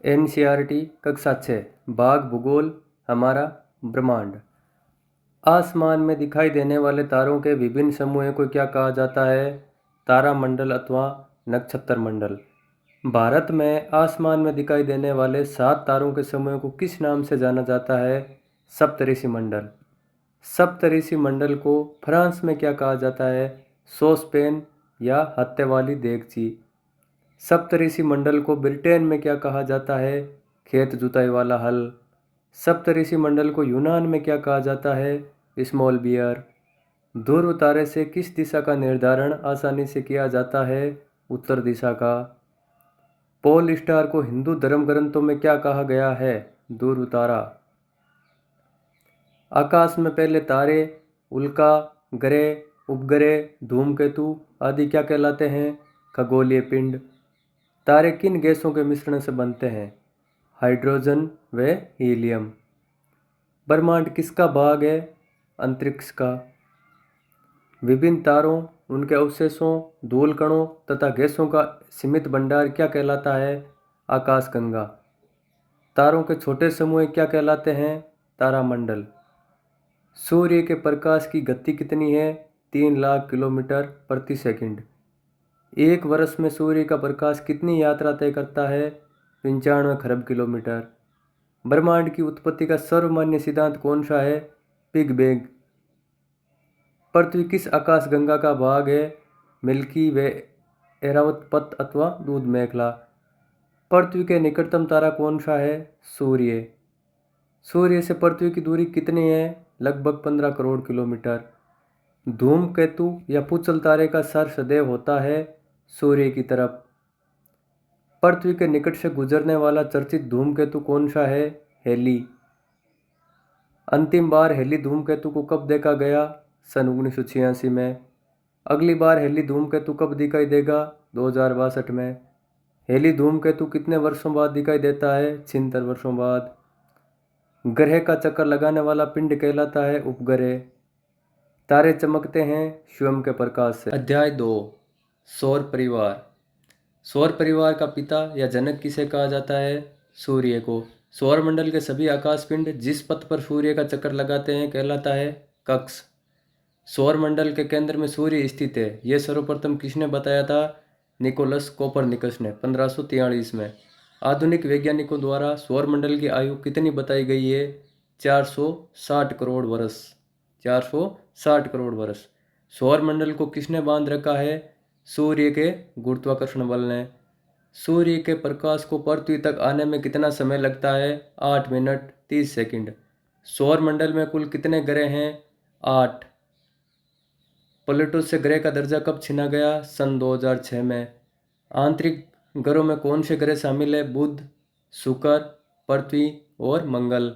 NCERT कक्षा 6 भाग भूगोल हमारा ब्रह्मांड। आसमान में दिखाई देने वाले तारों के विभिन्न समूहों को क्या कहा जाता है? तारामंडल अथवा नक्षत्र मंडल। भारत में आसमान में दिखाई देने वाले 7 तारों के समूह को किस नाम से जाना जाता है? सप्तऋषि मंडल। सप्तऋषि मंडल को फ्रांस में क्या कहा जाता है? सॉसपेन या हत्थे वाली देगची। सप्तऋषि मंडल को ब्रिटेन में क्या कहा जाता है? खेत जुताई वाला हल। सप्तऋषि मंडल को यूनान में क्या कहा जाता है? Small beer. ध्रुव तारे से किस दिशा का निर्धारण आसानी से किया जाता है? उत्तर दिशा का। पोल स्टार को हिंदू धर्म ग्रंथों में क्या कहा गया है? ध्रुव तारा। आकाश में पहले तारे, उल्का, ग्रह, उपग्रह, धूमकेतु आदि क्या कहलाते हैं? खगोलीय पिंड। तारे किन गैसों के मिश्रण से बनते हैं? हाइड्रोजन व हीलियम। ब्रह्मांड किसका भाग है? अंतरिक्ष का। विभिन्न तारों, उनके अवशेषों, धूल कणों तथा गैसों का सीमित भंडार क्या कहलाता है? आकाशगंगा। तारों के छोटे समूह क्या कहलाते हैं? तारामंडल। सूर्य के प्रकाश की गति कितनी है? 3 लाख किलोमीटर प्रति सेकंड। एक वर्ष में सूर्य का प्रकाश कितनी यात्रा तय करता है? 95 खरब किलोमीटर। ब्रह्मांड की उत्पत्ति का सर्वमान्य सिद्धांत कौन सा है? Big bang. पृथ्वी किस आकाशगंगा का भाग है? मिल्की वे, एरावत पथ अथवा दूध मेखला। पृथ्वी के निकटतम तारा कौन सा है? सूर्य। सूर्य से पृथ्वी की दूरी कितनी है? लगभग 15 करोड़ किलोमीटर। धूमकेतु या पुचल तारे का सर सदैव होता है सूर्य की तरफ। पृथ्वी के निकट से गुजरने वाला चर्चित धूमकेतु कौन सा है? हेली। अंतिम बार हेली धूमकेतु को कब देखा गया? सन 1986 में। अगली बार हेली धूमकेतु कब दिखाई देगा? 2062 में। हेली धूमकेतु कितने वर्षों बाद दिखाई देता है? 76 वर्षों बाद। ग्रह का चक्कर लगाने वाला पिंड कहलाता है उपग्रह। तारे चमकते हैं स्वयं के प्रकाश से। अध्याय 2 सौर परिवार। सौर परिवार का पिता या जनक किसे कहा जाता है? सूर्य को। सौरमंडल के सभी आकाश पिंड जिस पथ पर सूर्य का चक्कर लगाते हैं कहलाता है कक्ष। सौरमंडल के केंद्र में सूर्य स्थित है। यह सर्वप्रथम किसने बताया था? निकोलस कोपरनिकस ने 1543 में। आधुनिक वैज्ञानिकों द्वारा सौरमंडल की आयु कितनी बताई गई है? 460 करोड़ वर्ष। 460 करोड़ वर्ष। सौरमंडल को किसने बांध रखा है? सूर्य के गुरुत्वाकर्षण बल ने। सूर्य के प्रकाश को पृथ्वी तक आने में कितना समय लगता है? 8 मिनट 30 सेकंड। सौरमंडल में कुल कितने ग्रह हैं? 8। प्लूटो से ग्रह का दर्जा कब छीना गया? सन 2006 में। आंतरिक ग्रहों में कौन से ग्रह शामिल है? बुध, शुक्र, पृथ्वी और मंगल।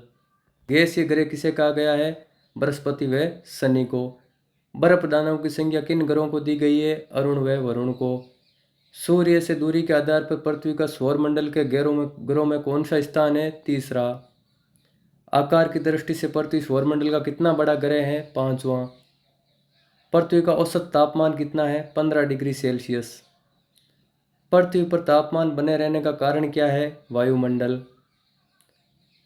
गैसीय ग्रह किसे कहा गया है? बृहस्पति व शनि को। बर्फ दानवों की संख्या किन ग्रहों को दी गई है? अरुण व वरुण को। सूर्य से दूरी के आधार पर पृथ्वी का सौरमंडल के ग्रहों में कौन सा स्थान है? तीसरा। आकार की दृष्टि से पृथ्वी सौरमंडल का कितना बड़ा ग्रह है? 5वां। पृथ्वी का औसत तापमान कितना है? 15 डिग्री सेल्सियस। पृथ्वी पर तापमान बने रहने का कारण क्या है? वायुमंडल।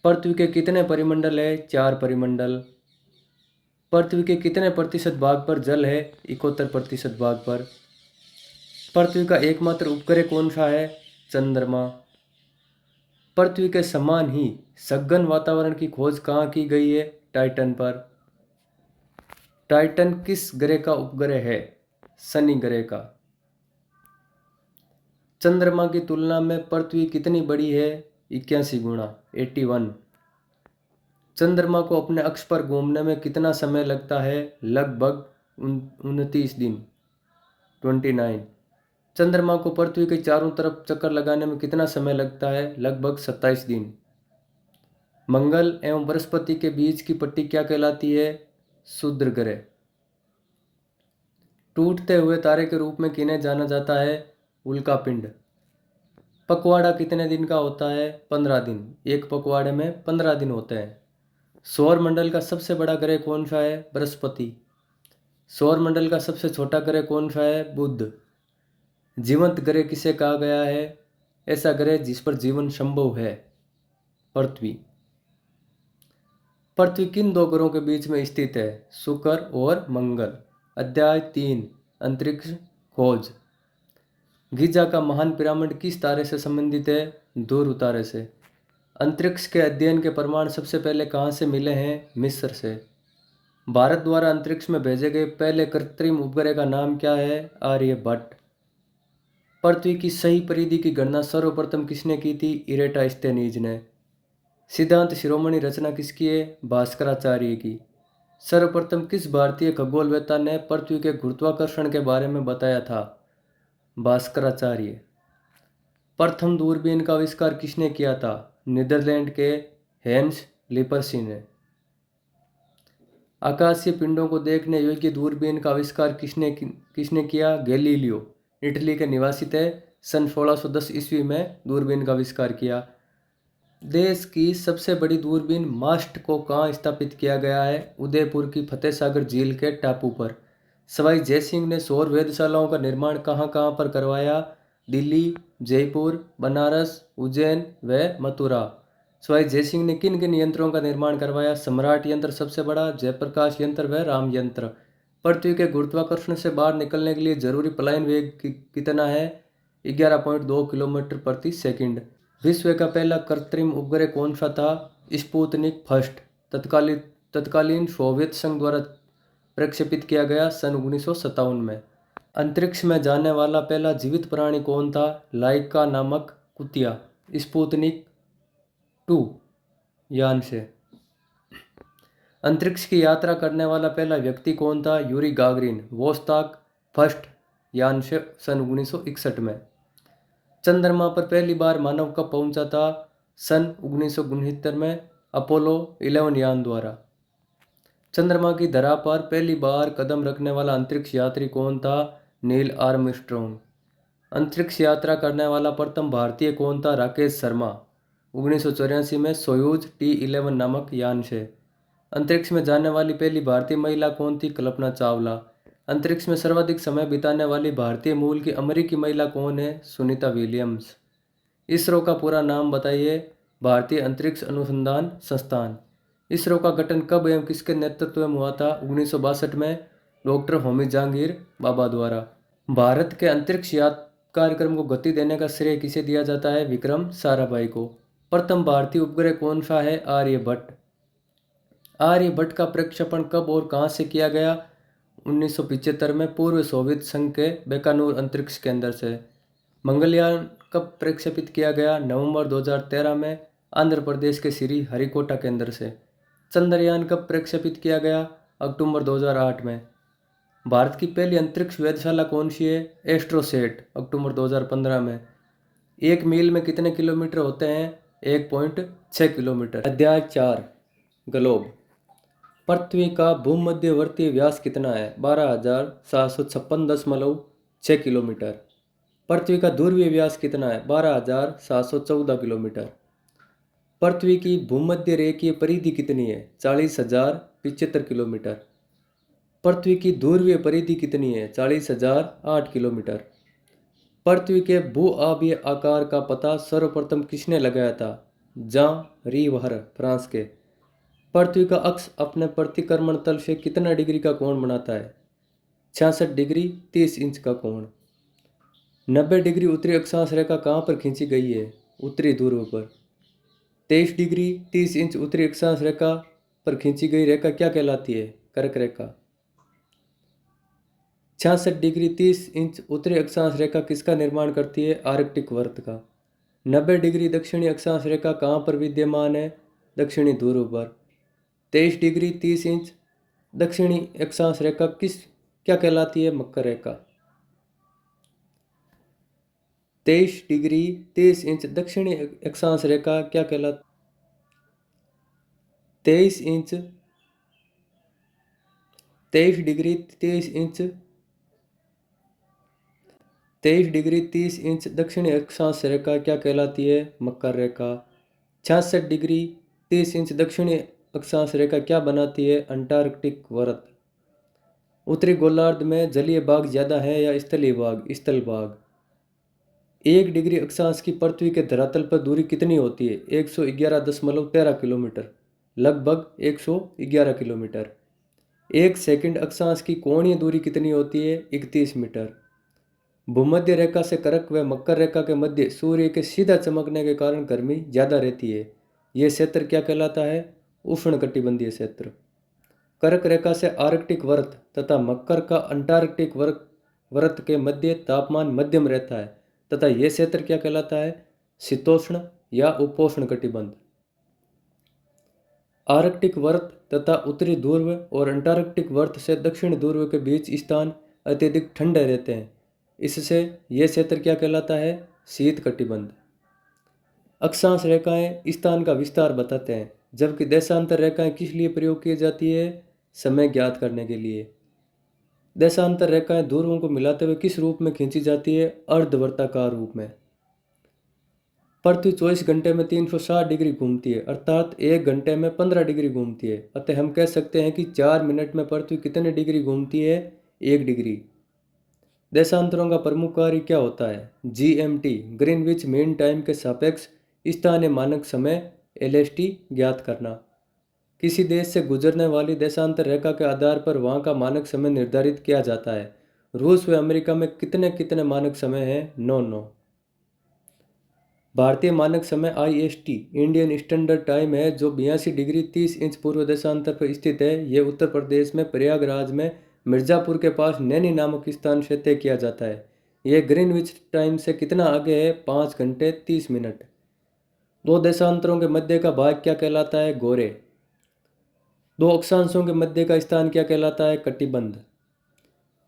पृथ्वी के कितने परिमंडल है? 4 परिमंडल। पृथ्वी के कितने प्रतिशत भाग पर जल है? 71% भाग पर। पृथ्वी का एकमात्र उपग्रह कौन सा है? चंद्रमा। पृथ्वी के समान ही सघन वातावरण की खोज कहाँ की गई है? टाइटन पर। टाइटन किस ग्रह का उपग्रह है? शनि ग्रह का। चंद्रमा की तुलना में पृथ्वी कितनी बड़ी है? 81 गुना 81। चंद्रमा को अपने अक्ष पर घूमने में कितना समय लगता है? लगभग 29 दिन 29। चंद्रमा को पृथ्वी के चारों तरफ चक्कर लगाने में कितना समय लगता है? लगभग 27 दिन। मंगल एवं बृहस्पति के बीच की पट्टी क्या कहलाती है? क्षुद्र ग्रह। टूटते हुए तारे के रूप में किन्हें जाना जाता है? उल्का पिंड। पखवाड़ा कितने दिन का होता है? 15 दिन। एक पखवाड़े में 15 दिन होते हैं। सौरमंडल का सबसे बड़ा ग्रह कौन सा है? बृहस्पति। सौरमंडल का सबसे छोटा ग्रह कौन सा है? बुध। जीवंत ग्रह किसे कहा गया है? ऐसा ग्रह जिस पर जीवन संभव है? पृथ्वी। पृथ्वी किन दो ग्रहों के बीच में स्थित है? शुक्र और मंगल। अध्याय 3, अंतरिक्ष खोज। गीजा का महान पिरामिड किस तारे से संबंधित है? ध्रुव तारे से। अंतरिक्ष के अध्ययन के प्रमाण सबसे पहले कहाँ से मिले हैं? मिस्र से। भारत द्वारा अंतरिक्ष में भेजे गए पहले कृत्रिम उपग्रह का नाम क्या है? आर्यभट्ट। पृथ्वी की सही परिधि की गणना सर्वप्रथम किसने की थी? इरेटास्थेनीज ने। सिद्धांत शिरोमणि रचना किसकी है? भास्कराचार्य की। सर्वप्रथम किस भारतीय खगोलवेत्ता ने पृथ्वी के गुरुत्वाकर्षण के बारे में बताया था? भास्कराचार्य। प्रथम दूरबीन का आविष्कार किसने किया था? नीदरलैंड के हेंस लिपर्सी ने। आकाशीय पिंडों को देखने योग्य दूरबीन का आविष्कार किसने किया? गैलीलियो। इटली के निवासी थे। सन 1610 ईस्वी में दूरबीन का आविष्कार किया। देश की सबसे बड़ी दूरबीन मास्ट को कहाँ स्थापित किया गया है? उदयपुर की फतेह सागर झील के टापू पर। सवाई जयसिंह ने सौर वेधशालाओं का निर्माण कहाँ कहाँ पर करवाया? दिल्ली, जयपुर, बनारस, उज्जैन व मथुरा। सवाई जयसिंह ने किन किन यंत्रों का निर्माण करवाया? सम्राट यंत्र सबसे बड़ा, जयप्रकाश यंत्र व राम यंत्र। पृथ्वी के गुरुत्वाकर्षण से बाहर निकलने के लिए जरूरी पलायन वेग कितना है? 11.2 किलोमीटर प्रति सेकंड। विश्व का पहला कृत्रिम उपग्रह कौन सा था? Sputnik first. तत्कालीन सोवियत संघ द्वारा प्रक्षेपित किया गया सन 1957 में। अंतरिक्ष में जाने वाला पहला जीवित प्राणी कौन था? लाइका नामक कुतिया। स्पुतनिक 2 यान से। अंतरिक्ष की यात्रा करने वाला पहला व्यक्ति कौन था? Yuri Gagarin. वोस्ताक फर्स्ट यान से सन 1961 में। चंद्रमा पर पहली बार मानव कब पहुंचा था? सन 1969 में अपोलो 11 यान द्वारा। चंद्रमा की धरा पर पहली बार कदम रखने वाला अंतरिक्ष यात्री कौन था? Neil Armstrong. अंतरिक्ष यात्रा करने वाला प्रथम भारतीय कौन था? राकेश शर्मा। 1984 में सोयूज T11 नामक यान से। अंतरिक्ष में जाने वाली पहली भारतीय महिला कौन थी? कल्पना चावला। अंतरिक्ष में सर्वाधिक समय बिताने वाली भारतीय मूल की अमेरिकी महिला कौन है? सुनीता विलियम्स। इसरो का पूरा नाम बताइए। भारतीय अंतरिक्ष अनुसंधान संस्थान। इसरो का गठन कब एवं किसके नेतृत्व में हुआ था? 1962 में डॉक्टर होमी जहांगीर बाबा द्वारा। भारत के अंतरिक्ष यात्रा कार्यक्रम को गति देने का श्रेय किसे दिया जाता है? विक्रम साराभाई को। प्रथम भारतीय उपग्रह कौन सा है? आर्यभट्ट। आर्यभट्ट का प्रक्षेपण कब और कहां से किया गया? 1975 में पूर्व सोवियत संघ के बैकानूर अंतरिक्ष केंद्र से। मंगलयान कब प्रक्षेपित किया गया? नवंबर 2013 में आंध्र प्रदेश के श्री हरिकोटा केंद्र से। चंद्रयान कब प्रक्षेपित किया गया? अक्टूबर 2008 में। भारत की पहली अंतरिक्ष वेधशाला कौन सी है? एस्ट्रोसेट। अक्टूबर 2015 में। एक मील में कितने किलोमीटर होते हैं? 1.6 किलोमीटर। अध्याय 4, ग्लोब। पृथ्वी का भूमध्यवर्ती व्यास कितना है? 12,756.6 किलोमीटर। पृथ्वी का ध्रुवीय व्यास कितना है? 12,714 किलोमीटर। पृथ्वी की भूमध्य रेखीय परिधि कितनी है? 40,075 किलोमीटर। पृथ्वी की ध्रुवीय परिधि कितनी है? 40,008 किलोमीटर। पृथ्वी के भूआभीय आकार का पता सर्वप्रथम किसने लगाया था? जां रीवार, फ्रांस के। पृथ्वी का अक्ष अपने प्रतिक्रमण तल से कितना डिग्री का कोण बनाता है? 66 डिग्री 30 इंच का कोण। 90 डिग्री उत्तरी अक्षांश रेखा कहाँ पर खींची गई है? उत्तरी ध्रुव पर। 23 डिग्री 30 इंच उत्तरी अक्षांश रेखा पर खींची गई रेखा क्या कहलाती है? कर्क रेखा। 66 डिग्री 30 इंच उत्तरी अक्षांश रेखा किसका निर्माण करती है? आर्कटिक वृत्त का। 90 डिग्री दक्षिणी अक्षांश रेखा कहाँ पर विद्यमान है? दक्षिणी ध्रुव पर। 23 डिग्री 30 इंच दक्षिणी अक्षांश रेखा क्या कहलाती है? मकर रेखा। 23 डिग्री 30 इंच दक्षिणी अक्षांश रेखा क्या कहलाती? 23 डिग्री 30 इंच 23 डिग्री 30 इंच दक्षिणी अक्षांश रेखा क्या कहलाती है? मकर रेखा। 66 डिग्री 30 इंच दक्षिणी अक्षांश रेखा क्या बनाती है? अंटार्कटिक वृत्त। उत्तरी गोलार्ध में जलीय भाग ज्यादा है या स्थलीय भाग? स्थल भाग। 1 डिग्री अक्षांश की पृथ्वी के धरातल पर दूरी कितनी होती है? 111.13 किलोमीटर, लगभग 111 किलोमीटर। 1 सेकंड अक्षांश की कोणीय दूरी कितनी होती है? 31 मीटर। भूमध्य रेखा से कर्क व मकर रेखा के मध्य सूर्य के सीधा चमकने के कारण गर्मी ज़्यादा रहती है। यह क्षेत्र क्या कहलाता है? उष्णकटिबंधीय क्षेत्र। कर्क रेखा से आर्कटिक वृत्त तथा मकर का अंटार्कटिक वृत्त के मध्य तापमान मध्यम रहता है तथा यह क्षेत्र क्या कहलाता है? शीतोष्ण या उपोष्ण कटिबंध। आर्कटिक वृत्त तथा उत्तरी ध्रुव और अंटार्कटिक वृत्त से दक्षिण ध्रुव के बीच स्थान अत्यधिक ठंडे रहते हैं। इससे यह क्षेत्र क्या कहलाता है? शीत कटिबंध। अक्षांश रेखाएं स्थान का विस्तार बताते हैं, जबकि देशांतर रेखाएं किस लिए प्रयोग की जाती है? समय ज्ञात करने के लिए। देशांतर रेखाएं ध्रुवों को मिलाते हुए किस रूप में खींची जाती है? अर्धवृत्ताकार रूप में। पृथ्वी 24 घंटे में 360 डिग्री घूमती है, अर्थात 1 घंटे में 15 डिग्री घूमती है। अतः हम कह सकते हैं कि 4 मिनट में पृथ्वी कितने डिग्री घूमती है? 1 डिग्री। देशांतरों का प्रमुख कार्य क्या होता है? GMT ग्रीनविच मीन टाइम के सापेक्ष स्थानीय मानक समय LST ज्ञात करना। किसी देश से गुजरने वाली देशांतर रेखा के आधार पर वहां का मानक समय निर्धारित किया जाता है। रूस व अमेरिका में कितने कितने मानक समय हैं? 9 भारतीय मानक समय IST इंडियन स्टैंडर्ड टाइम है, जो 82 डिग्री 30 इंच पूर्व देशांतर पर स्थित है। यह उत्तर प्रदेश में प्रयागराज में मिर्जापुर के पास नैनी नामक स्थान से तय किया जाता है। यह ग्रीनविच टाइम से कितना आगे है? 5 घंटे 30 मिनट। दो देशांतरों के मध्य का भाग क्या कहलाता है? गोरे। दो अक्षांशों के मध्य का स्थान क्या कहलाता है? कटिबंध।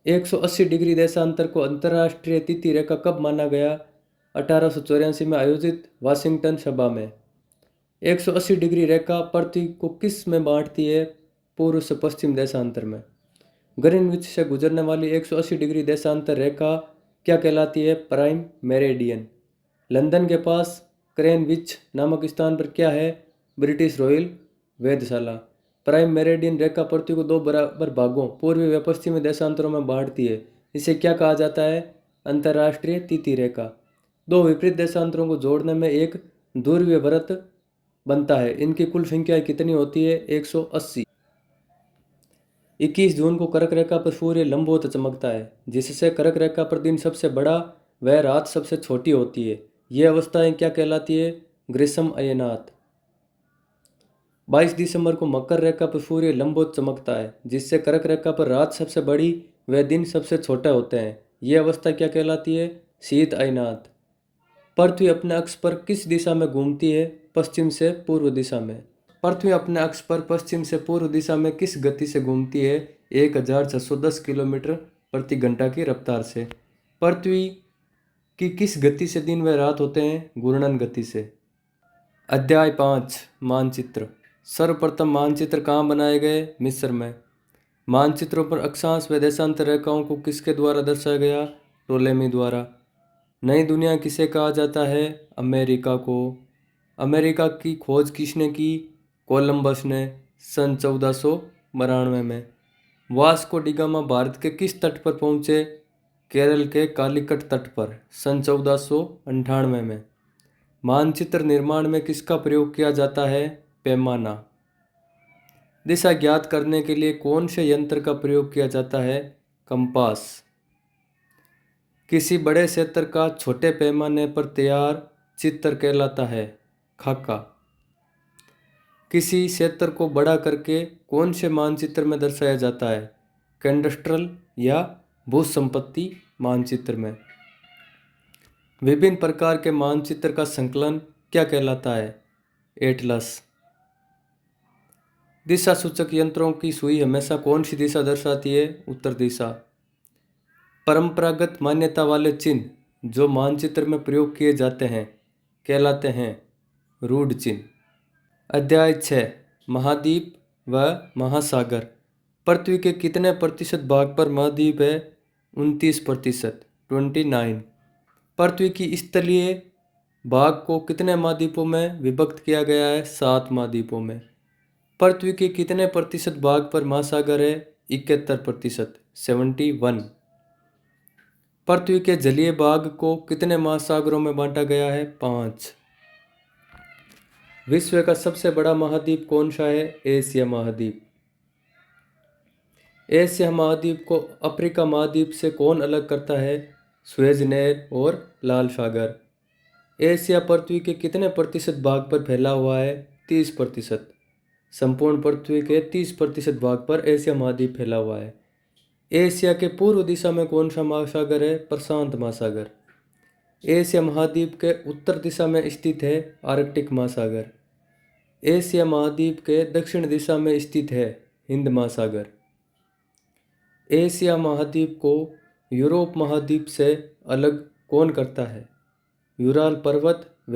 180 डिग्री देशांतर को अंतर्राष्ट्रीय तिथि रेखा कब माना गया? 1884 में आयोजित वाशिंगटन सभा में। 180 डिग्री रेखा पृथ्वी को किस में बांटती है? पूर्व से पश्चिम देशांतर में। ग्रीनविच से गुजरने वाली 180 डिग्री देशांतर रेखा क्या कहलाती है? Prime meridian. लंदन के पास क्रेनविच नामक स्थान पर क्या है? ब्रिटिश रॉयल वेधशाला। प्राइम मेरिडियन रेखा पृथ्वी को 2 बराबर भागों पूर्वी व पश्चिमी देशांतरों में बांटती है। इसे क्या कहा जाता है? अंतर्राष्ट्रीय तिथि रेखा। दो विपरीत देशांतरों को जोड़ने में एक ध्रुवीय वृत्त बनता है। इनकी कुल संख्या कितनी होती है? 180। 21 जून को कर्क रेखा पर सूर्य लंबवत चमकता है, जिससे कर्क रेखा पर दिन सबसे बड़ा व रात सबसे छोटी होती है। यह अवस्थाएं क्या कहलाती है? ग्रीष्म अयनात। 22 दिसंबर को मकर रेखा पर सूर्य लंबवत चमकता है, जिससे कर्क रेखा पर रात सबसे बड़ी व दिन सबसे छोटे होते हैं। यह अवस्था क्या कहलाती है? शीत अयनात। पृथ्वी अपने अक्ष पर किस दिशा में घूमती है? पश्चिम से पूर्व दिशा में। पृथ्वी अपने अक्ष पर पश्चिम से पूर्व दिशा में किस गति से घूमती है? 1610 किलोमीटर प्रति घंटा की रफ्तार से। पृथ्वी की किस गति से दिन व रात होते हैं? घूर्णन गति से। अध्याय 5 मानचित्र। सर्वप्रथम मानचित्र कहाँ बनाए गए? मिस्र में। मानचित्रों पर अक्षांश व देशांतर रेखाओं को किसके द्वारा दर्शाया गया? टोलेमी द्वारा। नई दुनिया किसे कहा जाता है? अमेरिका को। अमेरिका की खोज किसने की? कोलंबस ने, सन 1492 में। वास्को डी गामा भारत के किस तट पर पहुंचे? केरल के कालीकट तट पर, सन 1498 में। मानचित्र निर्माण में किसका प्रयोग किया जाता है? पैमाना। दिशा ज्ञात करने के लिए कौन से यंत्र का प्रयोग किया जाता है? कंपास। किसी बड़े क्षेत्र का छोटे पैमाने पर तैयार चित्र कहलाता है? खाका। किसी क्षेत्र को बड़ा करके कौन से मानचित्र में दर्शाया जाता है? कैडस्ट्रल या भूसंपत्ति मानचित्र में। विभिन्न प्रकार के मानचित्र का संकलन क्या कहलाता है? एटलस। दिशा सूचक यंत्रों की सुई हमेशा कौन सी दिशा दर्शाती है? उत्तर दिशा। परंपरागत मान्यता वाले चिन्ह जो मानचित्र में प्रयोग किए जाते हैं कहलाते हैं रूढ़ चिन्ह। अध्याय 6 महाद्वीप व महासागर। पृथ्वी के कितने प्रतिशत भाग पर महाद्वीप है? 29%, 29। पृथ्वी की स्थलीय भाग को कितने महाद्वीपों में विभक्त किया गया है? 7 महाद्वीपों में। पृथ्वी के कितने प्रतिशत भाग पर महासागर है? 71%, 71। पृथ्वी के जलीय भाग को कितने महासागरों में बांटा गया है? 5। विश्व का सबसे बड़ा महाद्वीप कौन सा है? एशिया महाद्वीप। एशिया महाद्वीप को अफ्रीका महाद्वीप से कौन अलग करता है? सुएज नहर और लाल सागर। एशिया पृथ्वी के कितने प्रतिशत भाग पर फैला हुआ है? 30%। संपूर्ण पृथ्वी के 30% भाग पर एशिया महाद्वीप फैला हुआ है। एशिया के पूर्व दिशा में कौन सा महासागर है? प्रशांत महासागर। एशिया महाद्वीप के उत्तर दिशा में स्थित है आर्कटिक महासागर। एशिया महाद्वीप के दक्षिण दिशा में स्थित है हिंद महासागर। एशिया महाद्वीप को यूरोप महाद्वीप से अलग कौन करता है? यूराल पर्वत व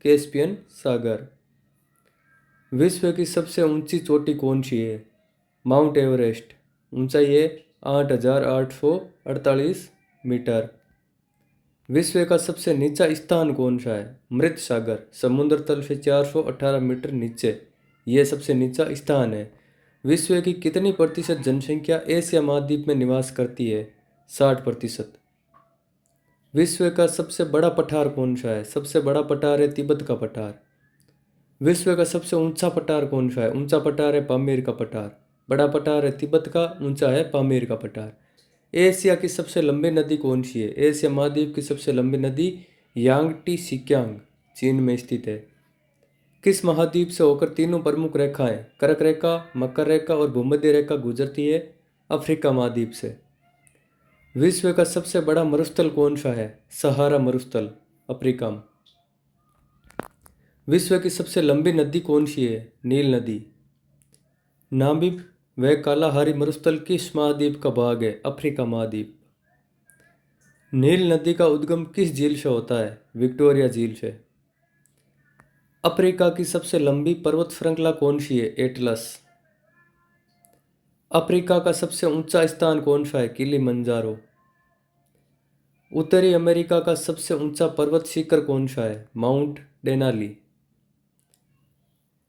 कैस्पियन सागर। विश्व की सबसे ऊंची चोटी कौन सी है? Mount Everest. ऊंचाई है 8,848 मीटर। विश्व का सबसे नीचा स्थान कौन सा है? मृत सागर। समुद्र तल से 418 मीटर नीचे यह सबसे नीचा स्थान है। विश्व की कितनी प्रतिशत जनसंख्या एशिया महाद्वीप में निवास करती है? 60%। विश्व का सबसे बड़ा पठार कौन सा है? सबसे बड़ा पठार है तिब्बत का पठार। विश्व का सबसे ऊंचा पठार कौन सा है? ऊंचा पठार है पामीर का पठार। बड़ा पठार है तिब्बत का, ऊंचा है पामीर का पठार। एशिया की सबसे लंबी नदी कौन सी है? एशिया महाद्वीप की सबसे लंबी नदी यांगटी सिक्यांग चीन में स्थित है। किस महाद्वीप से होकर तीनों प्रमुख रेखाएं कर्क रेखा, मकर रेखा और भूमध्य रेखा गुजरती है? अफ्रीका महाद्वीप से। विश्व का सबसे बड़ा मरुस्थल कौन सा है? सहारा मरुस्थल अफ्रीका में। विश्व की सबसे लंबी नदी कौन सी है? नील नदी। नामिब व कालाहारी मरुस्थल किस महाद्वीप का भाग है? अफ्रीका महाद्वीप। नील नदी का उद्गम किस झील से होता है? विक्टोरिया झील से। अफ्रीका की सबसे लंबी पर्वत श्रृंखला कौन सी है? एटलस। अफ्रीका का सबसे ऊंचा स्थान कौन सा है? किलिमंजारो। उत्तरी अमेरिका का सबसे ऊंचा पर्वत शिखर कौन सा है? Mount Denali.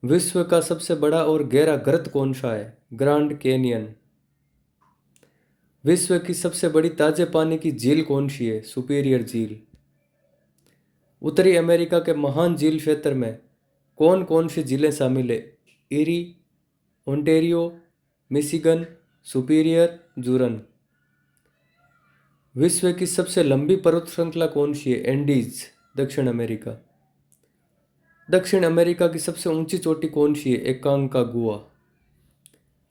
विश्व का सबसे बड़ा और गहरा गर्त कौन सा है? Grand canyon. विश्व की सबसे बड़ी ताजे पानी की झील कौन सी है? सुपीरियर झील। उत्तरी अमेरिका के महान झील क्षेत्र में कौन कौन सी झीलें शामिल है? Eri, Ontario, Michigan, superior, Juran. विश्व की सबसे लंबी पर्वत श्रृंखला कौन सी है? एंडीज दक्षिण अमेरिका। दक्षिण अमेरिका की सबसे ऊंची चोटी कौन सी है? एकांकागुआ।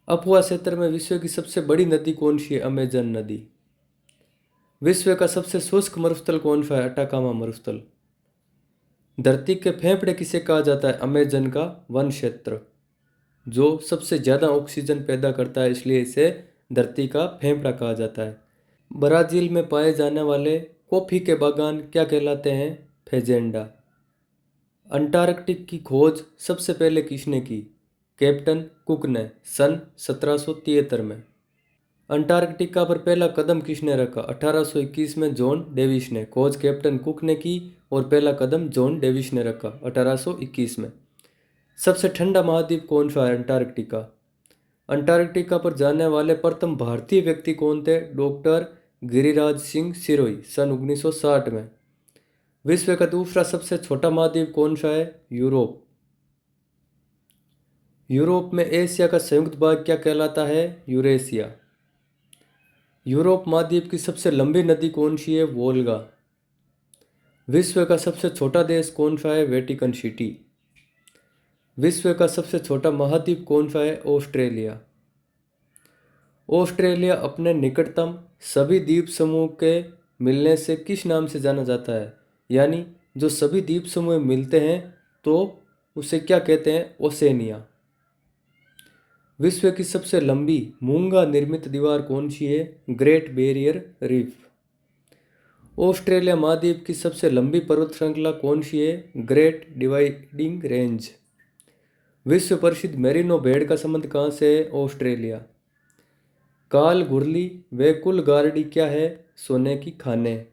अपुआ क्षेत्र में विश्व की सबसे बड़ी नदी कौन सी है? अमेजन नदी। विश्व का सबसे शुष्क मरुस्थल कौन सा है? अटाकामा मरुस्थल। धरती के फेफड़े किसे कहा जाता है? अमेजन का वन क्षेत्र जो सबसे ज़्यादा ऑक्सीजन पैदा करता है, इसलिए इसे धरती का फेफड़ा कहा जाता है। ब्राज़ील में पाए जाने वाले कॉफ़ी के बागान क्या कहलाते हैं? फेजेंडा। अंटार्कटिक की खोज सबसे पहले किसने की? कैप्टन कुक ने सन 1773 में। अंटार्कटिका पर पहला कदम किसने रखा? 1821 में जॉन डेविस ने। खोज कैप्टन कुक ने की और पहला कदम जॉन डेविस ने रखा 1821 में। सबसे ठंडा महाद्वीप कौन सा है? अंटार्कटिका। अंटार्कटिका पर जाने वाले प्रथम भारतीय व्यक्ति कौन थे? डॉक्टर गिरिराज सिंह सिरोही सन 1960 में। विश्व का दूसरा सबसे छोटा महाद्वीप कौन सा है? यूरोप। यूरोप में एशिया का संयुक्त भाग क्या कहलाता है? यूरेशिया। यूरोप महाद्वीप की सबसे लंबी नदी कौन सी है? वोल्गा। विश्व का सबसे छोटा देश कौन सा है? Vatican city. विश्व का सबसे छोटा महाद्वीप कौन सा है? ऑस्ट्रेलिया। ऑस्ट्रेलिया अपने निकटतम सभी द्वीप समूह के मिलने से किस नाम से जाना जाता है? यानी जो सभी द्वीप समूह मिलते हैं तो उसे क्या कहते हैं? ओसेनिया। विश्व की सबसे लंबी मूंगा निर्मित दीवार कौन सी है? Great barrier reef. ऑस्ट्रेलिया महाद्वीप की सबसे लंबी पर्वत श्रृंखला कौन सी है? Great dividing range. विश्व प्रसिद्ध मेरिनो भेड़ का संबंध कहाँ से है? ऑस्ट्रेलिया। काल घुरली व कुल गार्डी क्या है? सोने की खाने।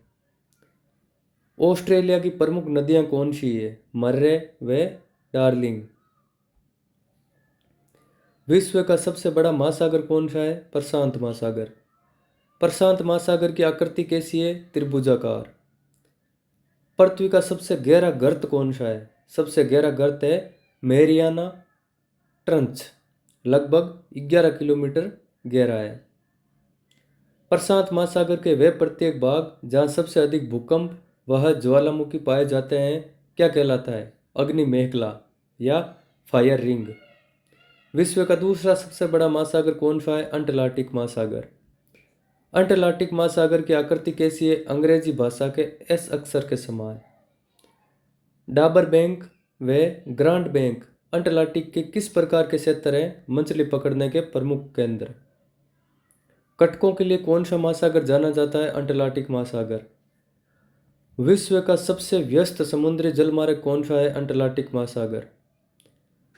ऑस्ट्रेलिया की प्रमुख नदियाँ कौन सी है? मर्रे व डार्लिंग। विश्व का सबसे बड़ा महासागर कौन सा है? प्रशांत महासागर। प्रशांत महासागर की आकृति कैसी है? त्रिभुजाकार। पृथ्वी का सबसे गहरा गर्त कौन सा है? सबसे गहरा गर्त है मैरियाना ट्रंच, लगभग 11 किलोमीटर गहरा है। प्रशांत महासागर के वे प्रत्येक भाग जहाँ सबसे अधिक भूकंप वह ज्वालामुखी पाए जाते हैं क्या कहलाता है? अग्नि मेखला या फायर रिंग। विश्व का दूसरा सबसे बड़ा महासागर कौन सा है? अंटार्कटिक महासागर। अंटार्कटिक महासागर की आकृति कैसी है? अंग्रेजी भाषा के एस अक्षर के समान। डाबर बैंक व ग्रांड बैंक अंटार्कटिक के किस प्रकार के क्षेत्र हैं? मछली पकड़ने के प्रमुख केंद्र। कटकों के लिए कौन सा महासागर जाना जाता है? अंटार्कटिक महासागर। विश्व का सबसे व्यस्त समुद्री जलमार्ग कौन सा है? अंटार्कटिक महासागर।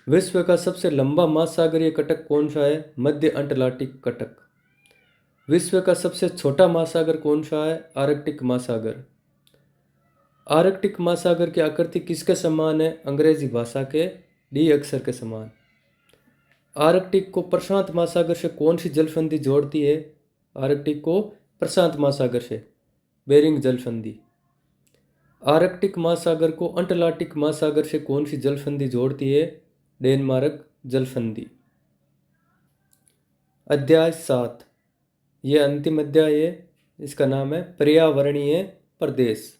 विश्व का सबसे लंबा महासागरीय कटक कौन सा है? मध्य अंटार्कटिक कटक। विश्व का सबसे छोटा महासागर कौन सा है? आर्कटिक महासागर। आर्कटिक महासागर की आकृति किसके समान है? अंग्रेजी भाषा के डी अक्षर के समान। आर्कटिक को प्रशांत महासागर से कौन सी जलसंधि जोड़ती है? आर्कटिक को प्रशांत महासागर से बेरिंग जलसंधि। आर्कटिक महासागर को अंटार्कटिक महासागर से कौन सी जलसंधि जोड़ती है? डेनमार्क जलसंधि। अध्याय 7, ये अंतिम अध्याय है, इसका नाम है पर्यावरणीय प्रदेश।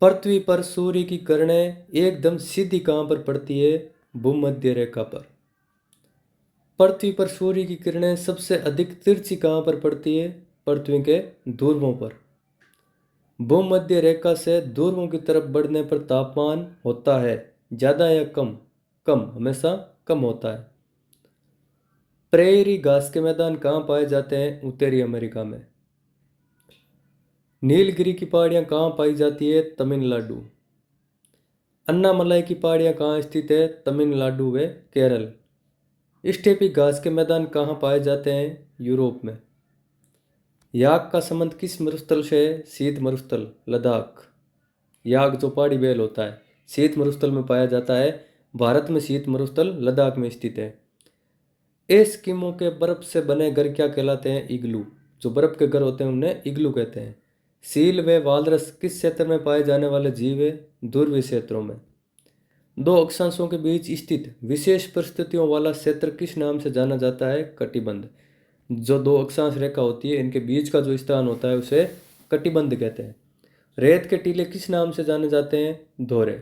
पृथ्वी पर सूर्य की किरणें एकदम सीधी कहाँ पर पड़ती है? भूमध्य रेखा पर। पृथ्वी पर सूर्य की किरणें सबसे अधिक तिरछी कहाँ पर पड़ती है? पृथ्वी के ध्रुवों पर। भूमध्य रेखा से ध्रुवों की तरफ बढ़ने पर तापमान होता है ज़्यादा या कम? कम, हमेशा कम होता है। प्रेरी घास के मैदान कहाँ पाए जाते हैं? उत्तरी अमेरिका में। नीलगिरी की पहाड़ियाँ कहाँ पाई जाती है? तमिलनाडु। अन्नामलाई की पहाड़ियाँ कहाँ स्थित है? तमिलनाडु व केरल। स्टेपी घास के मैदान कहाँ पाए जाते हैं? यूरोप में। याक का संबंध किस मरुस्थल से है? शीत मरुस्थल, लद्दाख। याक जो पहाड़ी बेल होता है शीत मरुस्थल में पाया जाता है। भारत में शीत मरुस्थल लद्दाख में स्थित है। एस्किमो के बर्फ से बने घर क्या कहलाते हैं? इग्लू। जो बर्फ के घर होते हैं उन्हें इग्लू कहते हैं। सील व वालरस किस क्षेत्र में पाए जाने वाले जीव है? ध्रुवीय क्षेत्रों में। दो अक्षांशों के बीच स्थित विशेष परिस्थितियों वाला क्षेत्र किस नाम से जाना जाता है? कटिबंध। जो दो अक्षांश रेखा होती है इनके बीच का जो स्थान होता है उसे कटिबंध कहते हैं। रेत के टीले किस नाम से जाने जाते हैं? धोरे।